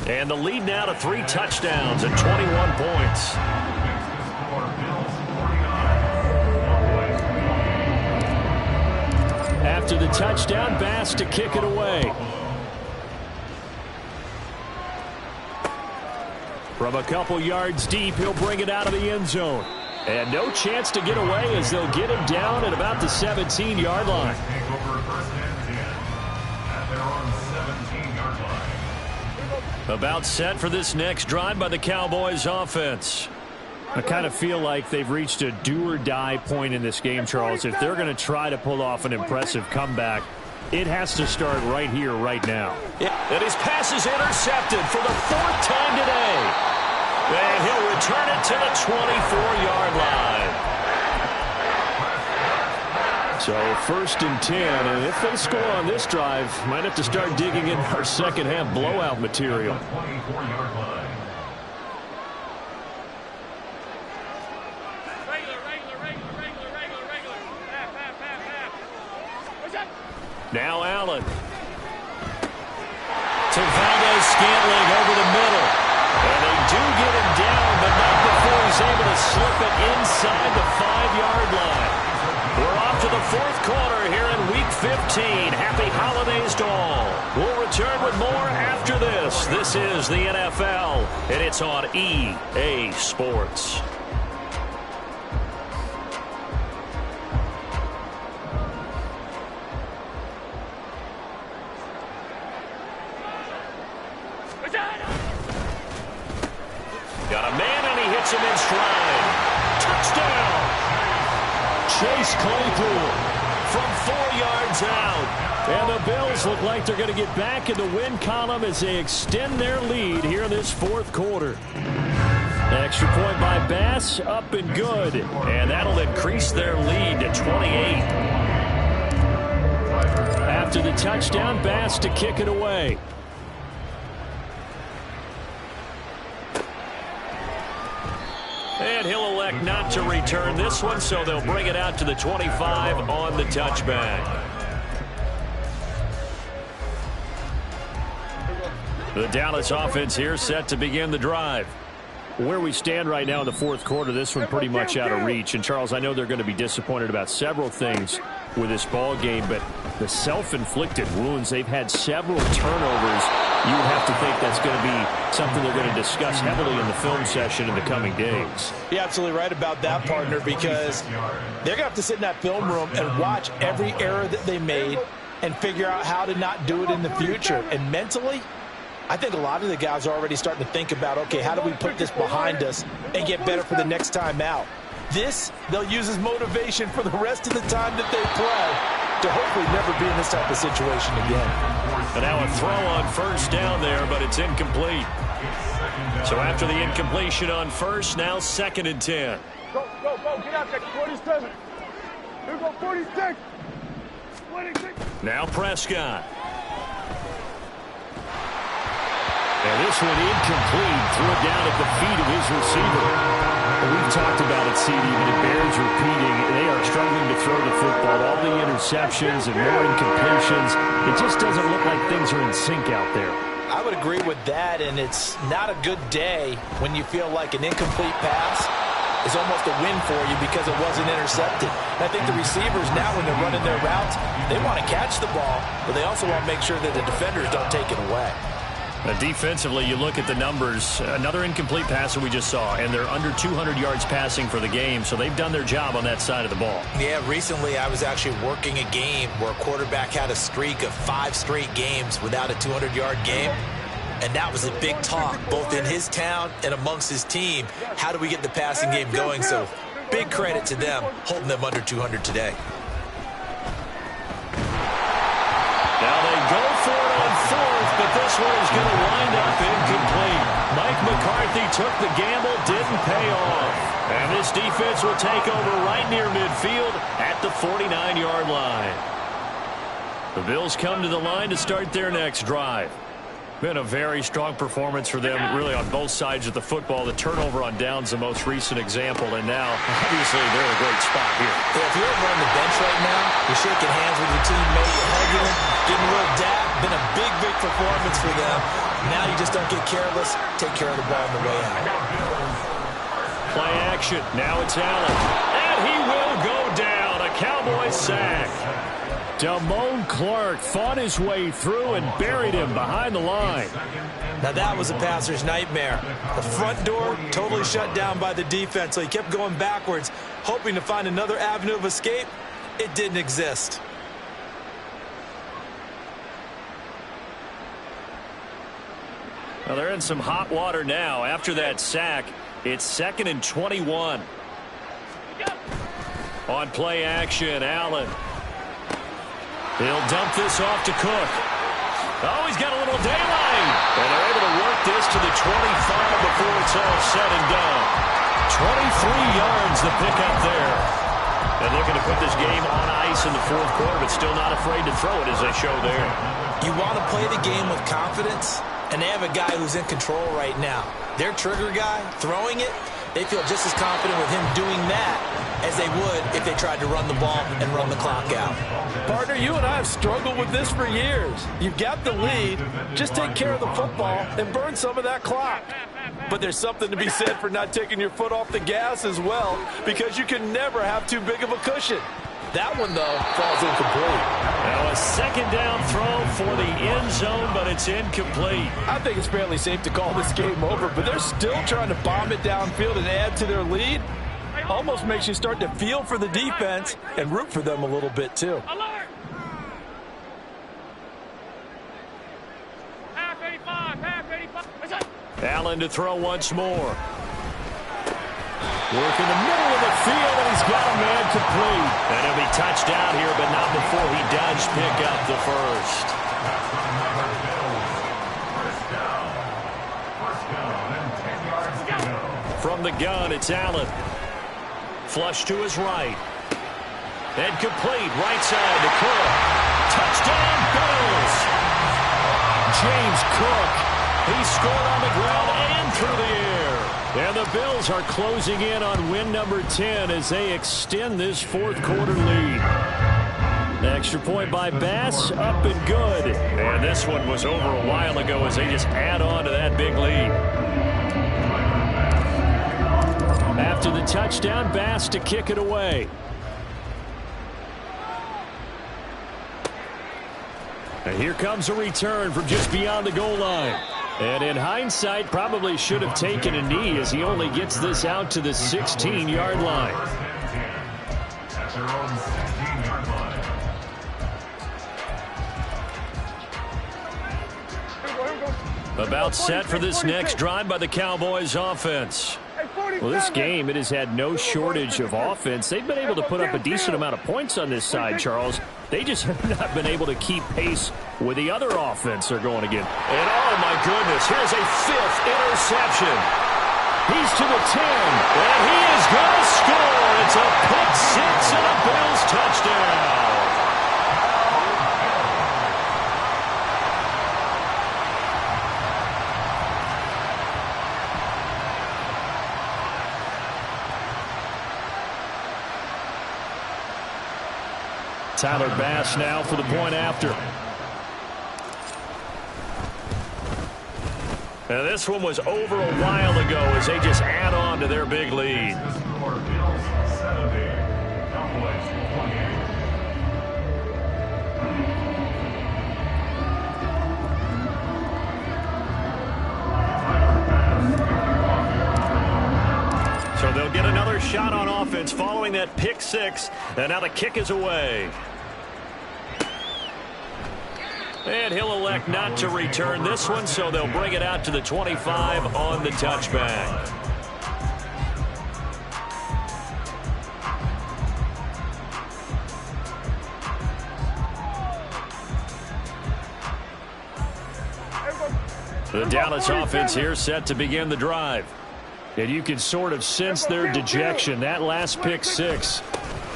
And the lead now to 3 touchdowns and 21 points. After the touchdown, Bass to kick it away. From a couple yards deep, he'll bring it out of the end zone. And no chance to get away as they'll get him down at about the 17-yard line. About set for this next drive by the Cowboys offense. I kind of feel like they've reached a do-or-die point in this game, Charles. If they're going to try to pull off an impressive comeback, it has to start right here, right now. And his pass is intercepted for the 4th time today. And he'll return it to the 24-yard line. So 1st and 10, and if they score on this drive, might have to start digging in our second-half blowout material. Now Allen. To Valdez-Scantling over the middle. And they do get him down, but not before he's able to slip it inside the 5-yard line. We're off to the 4th quarter here in Week 15. Happy holidays to all. We'll return with more after this. This is the NFL, and it's on EA Sports. Got a man, and he hits him in stride. Touchdown! Chase Claypool from 4 yards out. And the Bills look like they're going to get back in the win column as they extend their lead here in this 4th quarter. Extra point by Bass, up and good. And that'll increase their lead to 28. After the touchdown, Bass to kick it away. And he'll elect not to return this one, so they'll bring it out to the 25 on the touchback. The Dallas offense here set to begin the drive. Where we stand right now in the 4th quarter, this one pretty much out of reach. And, Charles, I know they're going to be disappointed about several things with this ball game, but the self-inflicted wounds, they've had several turnovers. You would have to think that's going to be something they're going to discuss heavily in the film session in the coming days. You're absolutely right about that, partner, because they're going to have to sit in that film room and watch every error that they made and figure out how to not do it in the future. And mentally, I think a lot of the guys are already starting to think about, okay, how do we put this behind us and get better for the next time out? This, they'll use as motivation for the rest of the time that they play to hopefully never be in this type of situation again. And now a throw on 1st down there, but it's incomplete. So after the incompletion on 1st, now 2nd and 10. Go, get out there, 47. Here go 46. 26. Now Prescott. And this one incomplete. Threw it down at the feet of his receiver. We've talked about it, CD, but it bears repeating. They are struggling to throw the football. All the interceptions and more incompletions. It just doesn't look like things are in sync out there. I would agree with that, and it's not a good day when you feel like an incomplete pass is almost a win for you because it wasn't intercepted. And I think the receivers now, when they're running their routes, they want to catch the ball, but they also want to make sure that the defenders don't take it away. Defensively, you look at the numbers. Another incomplete pass that we just saw, and they're under 200 yards passing for the game, so they've done their job on that side of the ball. Yeah, recently I was actually working a game where a quarterback had a streak of 5 straight games without a 200-yard game, and that was a big talk, both in his town and amongst his team. How do we get the passing game going? So big credit to them, holding them under 200 today. Now they go for it on 4th, but this one is going to wind up incomplete. Mike McCarthy took the gamble, didn't pay off. And this defense will take over right near midfield at the 49-yard line. The Bills come to the line to start their next drive. Been a very strong performance for them, really, on both sides of the football. The turnover on downs, the most recent example, and now, obviously, they're in a great spot here. Yeah, if you're over on the bench right now, you're shaking hands with your teammate, you're hugging him, giving a little dab. Been a big, big performance for them. Now you just don't get careless. Take care of the ball on the way out. Play action. Now it's Allen. And he will go down. A Cowboys sack. Damone Clark fought his way through and buried him behind the line. Now that was a passer's nightmare. The front door totally shut down by the defense, so he kept going backwards, hoping to find another avenue of escape. It didn't exist. Well, they're in some hot water now. After that sack, it's 2nd and 21. On play action, Allen. He'll dump this off to Cook. Oh, he's got a little daylight. And they're able to work this to the 25 before it's all said and done. 23 yards the pickup there. And looking to put this game on ice in the fourth quarter, but still not afraid to throw it as they show there. You want to play the game with confidence, and they have a guy who's in control right now. Their trigger guy, throwing it, they feel just as confident with him doing that as they would if they tried to run the ball and run the clock out. Partner, you and I have struggled with this for years. You've got the lead. Just take care of the football and burn some of that clock. But there's something to be said for not taking your foot off the gas as well, because you can never have too big of a cushion. That one, though, falls incomplete. Now a second down throw for the end zone, but it's incomplete. I think it's fairly safe to call this game over, but they're still trying to bomb it downfield and add to their lead. Almost makes you start to feel for the defense and root for them a little bit, too. Alert! Half 85. Allen to throw once more. Work in the middle of the field, and he's got a man complete. And he'll be touched out here, but not before he does pick up the first. From the gun, it's Allen. Flush to his right. And complete, right side to Cook. Touchdown, Bills! James Cook. He scored on the ground and through the air. And the Bills are closing in on win number 10 as they extend this fourth quarter lead. Extra point by Bass, up and good. And this one was over a while ago as they just add on to that big lead. After the touchdown, Bass to kick it away. And here comes a return from just beyond the goal line. And in hindsight, probably should have taken a knee as he only gets this out to the 16-yard line. At their own 16-yard line. About set for this next drive by the Cowboys offense. Well, this game, it has had no shortage of offense. They've been able to put up a decent amount of points on this side, Charles. They just have not been able to keep pace with the other offense they're going against. And, oh, my goodness, here's a 5th interception. He's to the 10, and he is going to score. It's a pick six and a Bills touchdown. Tyler Bass now for the point after. Now this one was over a while ago as they just add on to their big lead. So they'll get another shot on offense following that pick six, and now the kick is away. And he'll elect not to return this one, so they'll bring it out to the 25 on the touchback. The Dallas offense here set to begin the drive. And you can sort of sense their dejection. That last pick six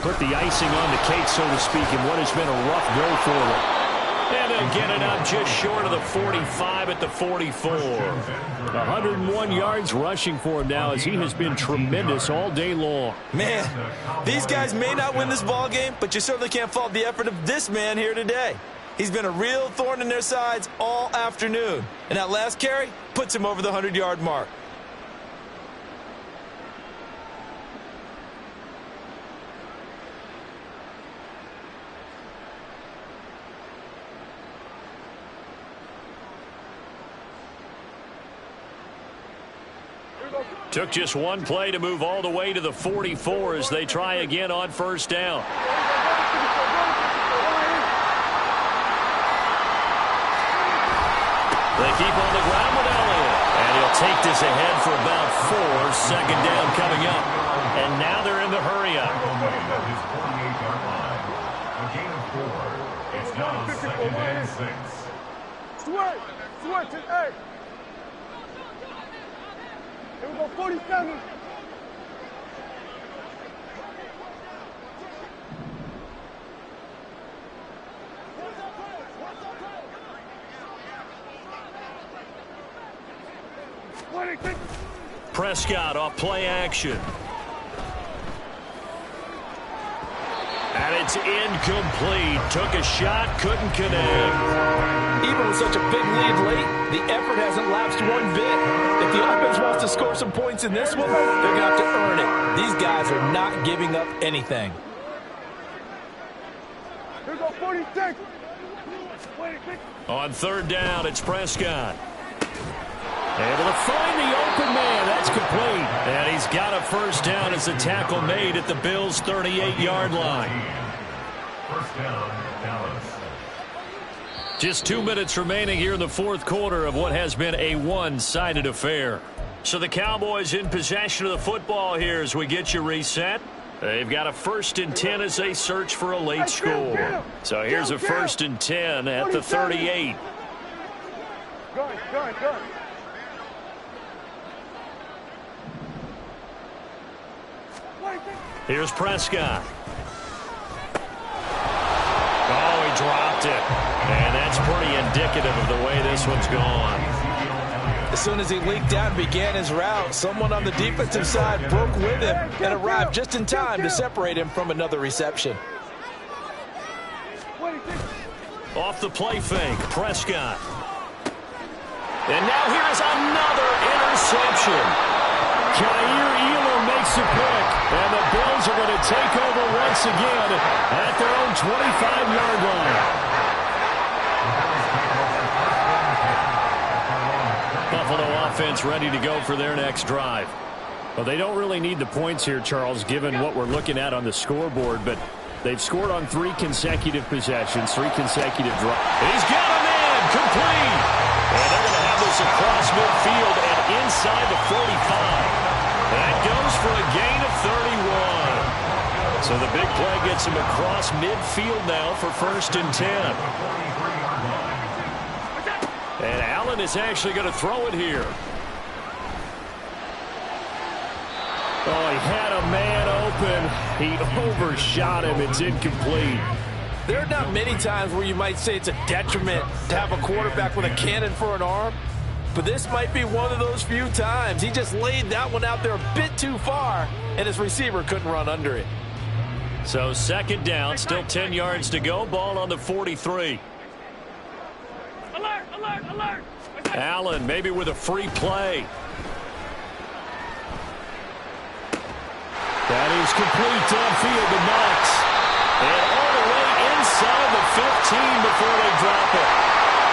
put the icing on the cake, so to speak, in what has been a rough go for them. And they'll get it up just short of the 45 at the 44. 101 yards rushing for him now as he has been tremendous all day long. Man, these guys may not win this ball game, but you certainly can't fault the effort of this man here today. He's been a real thorn in their sides all afternoon. And that last carry puts him over the 100-yard mark. Took just one play to move all the way to the 44 as they try again on first down. They keep on the ground with Elliott. And he'll take this ahead for about 4. Second down coming up. And now they're in the hurry-up. A gain of 4. It's now 2nd and 6. Switch it, hey. Here we go, 47. Prescott off play action. And it's incomplete. Took a shot, couldn't connect. Even with such a big lead late, the effort hasn't lapsed one bit. If the offense wants to score some points in this one, they're going to have to earn it. These guys are not giving up anything. Here we go, 46. On third down, it's Prescott. Able to find the open man. That's complete. And he's got a first down as a tackle made at the Bills' 38-yard line. First down, Dallas. Just 2 minutes remaining here in the fourth quarter of what has been a one-sided affair. So the Cowboys in possession of the football here as we get you reset. They've got a 1st and 10 as they search for a late score. So here's a 1st and 10 at the 38. Go. Here's Prescott. Oh, he dropped it. And that's pretty indicative of the way this one's gone. As soon as he leaked out and began his route, someone on the defensive side broke with him and arrived just in time to separate him from another reception. Off the play fake, Prescott. And now here's another interception. Kaiir Elam makes the pick, and the Bills are going to take over once again at their own 25-yard line. Buffalo offense ready to go for their next drive. Well, they don't really need the points here, Charles, given what we're looking at on the scoreboard, but they've scored on 3 consecutive possessions, 3 consecutive drives. He's got a man, complete. And they're going to have this across midfield and inside the 45. That goes for a gain of 31. So the big play gets him across midfield now for 1st and 10. And Allen is actually going to throw it here. Oh, he had a man open. He overshot him. It's incomplete. There are not many times where you might say it's a detriment to have a quarterback with a cannon for an arm, but this might be one of those few times. He just laid that one out there a bit too far, and his receiver couldn't run under it. So 2nd down, still 10 yards to go. Ball on the 43. Alert! Allen maybe with a free play. That is complete downfield to Knox. And all the way inside the 15 before they drop it.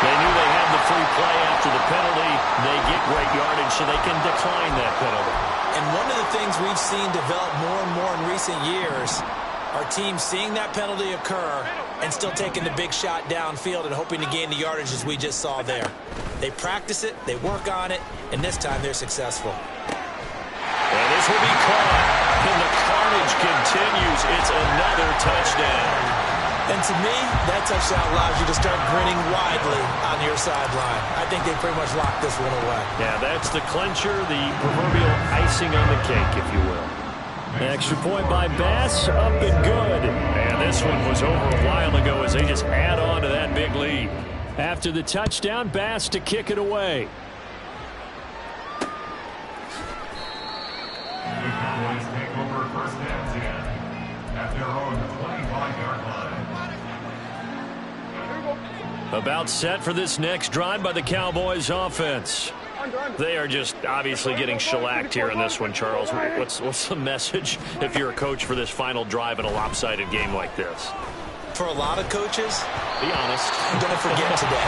They knew they had the free play after the penalty. They get great yardage so they can decline that penalty. And one of the things we've seen develop more and more in recent years are teams seeing that penalty occur and still taking the big shot downfield and hoping to gain the yardage as we just saw there. They practice it, they work on it, and this time they're successful. And this will be caught. And the carnage continues. It's another touchdown. And to me, that touchdown allows you to start grinning widely on your sideline. I think they pretty much locked this one away. Yeah, that's the clincher, the proverbial icing on the cake, if you will. Extra point by Bass, up and good. And this one was over a while ago as they just add on to that big lead. After the touchdown, Bass to kick it away. The Cowboys take over first and 10 at their own 25-yard line. About set for this next drive by the Cowboys offense. They are just obviously getting shellacked here in this one, Charles. What's the message if you're a coach for this final drive in a lopsided game like this? For a lot of coaches, be honest, don't forget today.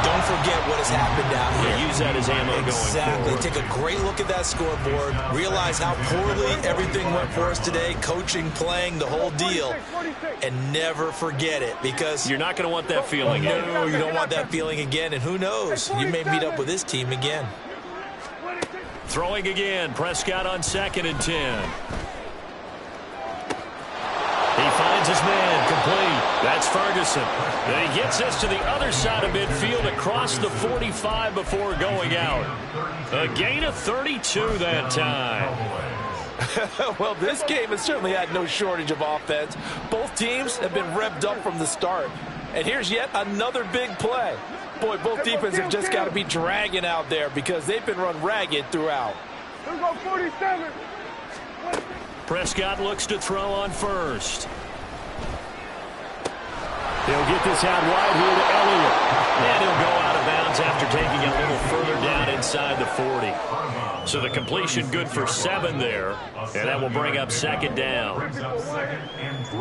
Don't forget what has happened out here. Yeah, use that as ammo going forward. Exactly. Take a great look at that scoreboard. Realize how poorly everything went for us today. Coaching, playing, the whole deal. And never forget it, because you're not going to want that feeling again. No, you don't want that feeling again. And who knows? You may meet up with this team again. Throwing again. Prescott on 2nd and 10. He finds his man, complete. That's Ferguson. Then he gets us to the other side of midfield across the 45 before going out. A gain of 32 that time. Well, this game has certainly had no shortage of offense. Both teams have been revved up from the start. And here's yet another big play. Boy, both defenses have just got to be dragging out there because they've been run ragged throughout. Let's go 47. Prescott looks to throw on first. He'll get this out wide here to Elliott. And he'll go out of bounds after taking it a little further down inside the 40. So the completion good for 7 there. And that will bring up 2nd down. Brings up 2nd and 3.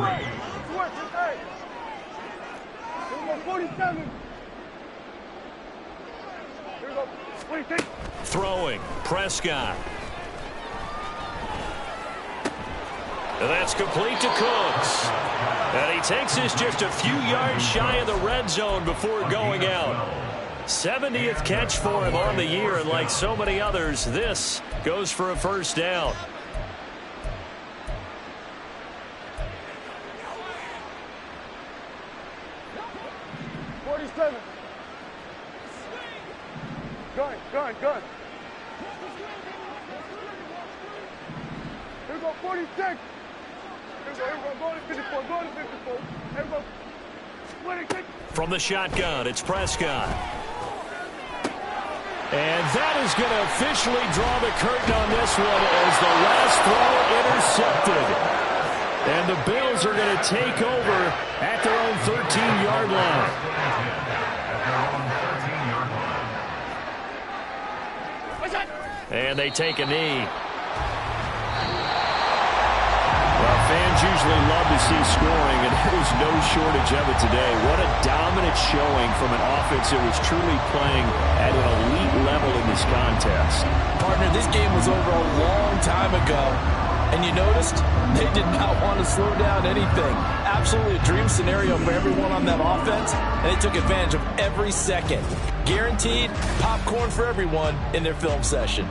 47. Here we go. 26. Throwing. Prescott. And that's complete to Cooks. And he takes this just a few yards shy of the red zone before going out. 70th catch for him on the year, and like so many others, this goes for a first down. Gun. Here we go, 46. Here we go, go to 54, Here we go. 26. From the shotgun, it's Prescott. And that is going to officially draw the curtain on this one as the last throw intercepted. And the Bills are going to take over at their own 13-yard line. And they take a knee. Well, fans usually love to see scoring, and there was no shortage of it today. What a dominant showing from an offense that was truly playing at an elite level in this contest. Partner, this game was over a long time ago. And you noticed they did not want to slow down anything. Absolutely a dream scenario for everyone on that offense, and they took advantage of every second. Guaranteed popcorn for everyone in their film session.